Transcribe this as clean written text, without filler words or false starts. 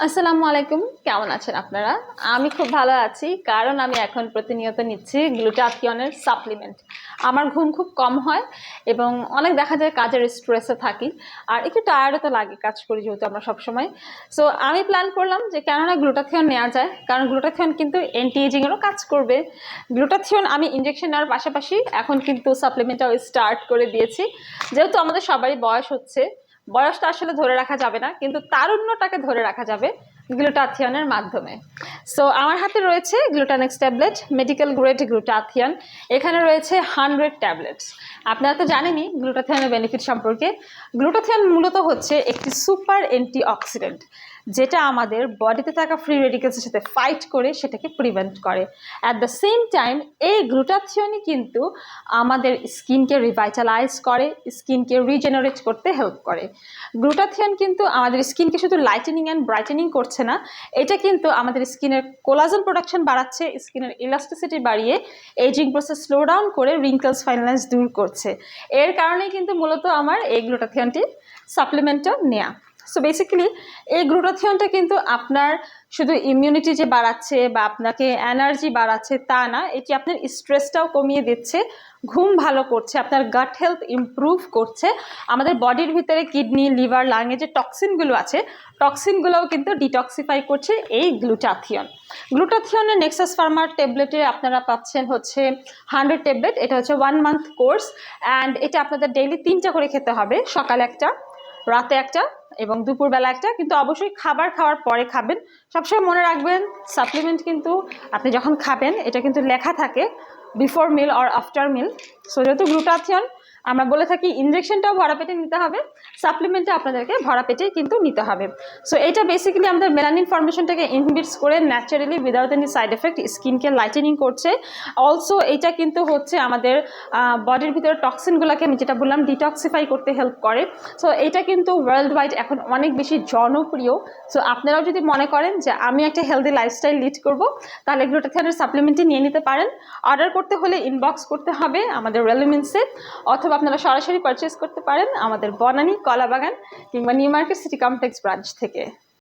আসসালামু আলাইকুম, কেমন আছেন আপনারা? আমি খুব ভালো আছি, কারণ আমি এখন প্রতিনিয়ত নিচ্ছি গ্লুটাথিয়নের সাপ্লিমেন্ট। আমার ঘুম খুব কম হয় এবং অনেক দেখা যায় কাজের স্ট্রেসে থাকি, আর একটু টায়ার্ডও তো লাগে, কাজ করি যেহেতু আমরা সবসময়। সো আমি প্ল্যান করলাম যে কেননা গ্লুটাথিয়ন নেওয়া যায়, কারণ গ্লুটাথিয়ন কিন্তু অ্যান্টি এজিংয়েরও কাজ করবে। গ্লুটাথিয়ন আমি ইঞ্জেকশন নেওয়ার পাশাপাশি এখন কিন্তু সাপ্লিমেন্টটাও স্টার্ট করে দিয়েছি, যেহেতু আমাদের সবারই বয়স হচ্ছে। বয়সটা আসলে ধরে রাখা যাবে না, কিন্তু তারুণ্যটাকে ধরে রাখা যাবে গ্লুটাথিয়নের মাধ্যমে। সো আমার হাতে রয়েছে Glutanex tablet, medical grade glutathione. এখানে রয়েছে 100 ট্যাবলেটস। আপনারা তো জানেনই গ্লুটাথিয়নের বেনিফিট সম্পর্কে। গ্লুটাথিয়ন মূলত হচ্ছে একটি সুপার অ্যান্টিঅক্সিডেন্ট, যেটা আমাদের বডিতে থাকা ফ্রি রেডিকেলসের সাথে ফাইট করে সেটাকে প্রিভেন্ট করে। অ্যাট দ্য সেম টাইম এই গ্লুটাথিয়নই কিন্তু আমাদের স্কিনকে রিভাইটালাইজ করে, স্কিনকে রিজেনারেট করতে হেল্প করে। গ্লুটাথিয়ন কিন্তু আমাদের স্কিনকে শুধু লাইটেনিং অ্যান্ড ব্রাইটেনিং করছে না, এটা কিন্তু আমাদের স্কিনের কোলাজেন প্রোডাকশন বাড়াচ্ছে, স্কিনের ইলাস্টিসিটি বাড়িয়ে এজিং প্রসেস স্লো ডাউন করে রিঙ্কলস ফাইনলাইন্স দূর করছে। এর কারণেই কিন্তু মূলত আমার এই গ্লুটাথিয়নটি সাপ্লিমেন্টটা নেওয়া। সো বেসিক্যালি এই গ্লুটাথিয়নটা কিন্তু আপনার শুধু ইমিউনিটি যে বাড়াচ্ছে বা আপনাকে এনার্জি বাড়াচ্ছে তা না, এটি আপনার স্ট্রেসটাও কমিয়ে দিচ্ছে, ঘুম ভালো করছে, আপনার গাট হেলথ ইমপ্রুভ করছে, আমাদের বডির ভিতরে কিডনি, লিভার, লাংয়ে যে টক্সিনগুলো আছে টক্সিনগুলোও কিন্তু ডিটক্সিফাই করছে এই গ্লুটাথিয়ন। গ্লুটাথিয়নের নেক্সাস ফার্মার ট্যাবলেটে আপনারা পাচ্ছেন হচ্ছে 100 ট্যাবলেট। এটা হচ্ছে 1 মান্থ কোর্স, অ্যান্ড এটা আপনাদের ডেইলি 3টা করে খেতে হবে, সকালে একটা, রাতে একটা এবং দুপুরবেলা একটা, কিন্তু অবশ্যই খাবার খাওয়ার পরে খাবেন। সবসময় মনে রাখবেন সাপ্লিমেন্ট কিন্তু আপনি যখন খাবেন এটা কিন্তু লেখা থাকে before mill or after mill. So যেহেতু গ্লুটাথিয়ন আমরা বলে থাকি ইনজেকশনটাও ভরা পেটে নিতে হবে, সাপ্লিমেন্টটা আপনাদেরকে ভরা পেটেই কিন্তু নিতে হবে। সো এটা বেসিক্যালি আমাদের মেলানিন ফর্মেশনটাকে ইনহিবিটস করে naturally without any side effect স্কিনকে লাইটেনিং করছে। অলসো এটা কিন্তু হচ্ছে আমাদের বডির ভিতরে টক্সিনগুলোকে আমি যেটা বললাম ডিটক্সিফাই করতে হেল্প করে। সো এটা কিন্তু ওয়ার্ল্ড ওয়াইড এখন অনেক বেশি জনপ্রিয়। সো আপনারাও যদি মনে করেন যে আমি একটা হেলদি লাইফস্টাইল লিড করব, তাহলে গ্লুটাথিয়নের সাপ্লিমেন্টটি নিয়ে নিতে পারেন। অর্ডার করতে হলে ইনবক্স করতে হবে আমাদের রেলিমেন্টসে, অথবা আপনারা সরাসরি পারচেস করতে পারেন আমাদের বনানী, কলাবাগান কিংবা new market city complex branch থেকে।